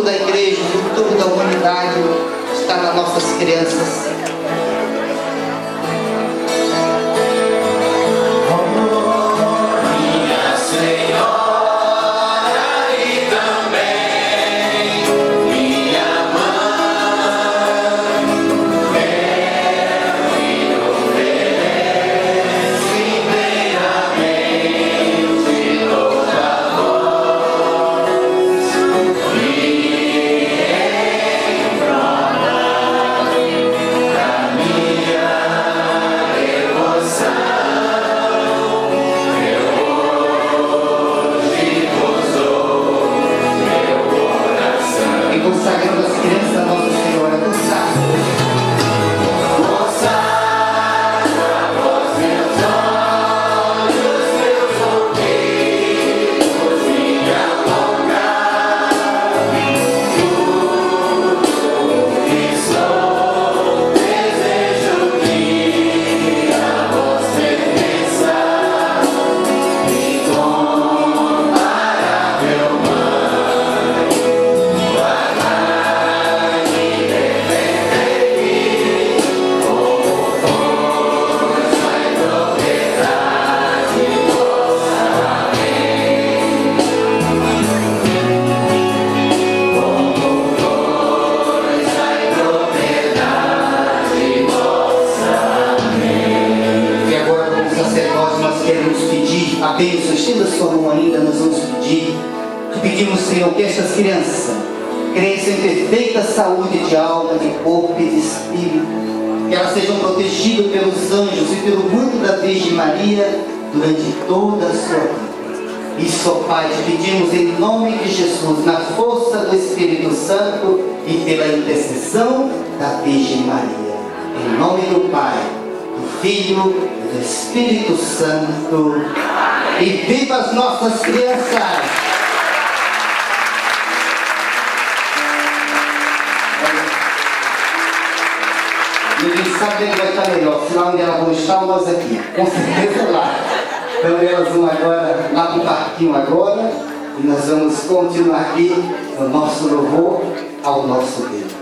da igreja, o futuro da humanidade está nas nossas crianças. Consagrando as crianças a Nossa Senhora, a bênção, estenda sua mão ainda, nós vamos pedir. Te pedimos, Senhor, que estas crianças cresçam em perfeita saúde de alma, de corpo e de espírito, que elas sejam protegidas pelos anjos e pelo manto da Virgem Maria durante toda a sua vida. Isso, ó Pai, te pedimos em nome de Jesus, na força do Espírito Santo e pela intercessão da Virgem Maria. Em nome do Pai, do Filho e do Espírito Santo. E viva as nossas crianças! Ninguém sabe onde vai estar melhor, se lá onde elas vão estar ou nós aqui. Com certeza lá. Então elas vão agora lá para o parquinho agora e nós vamos continuar aqui no nosso louvor ao nosso Deus.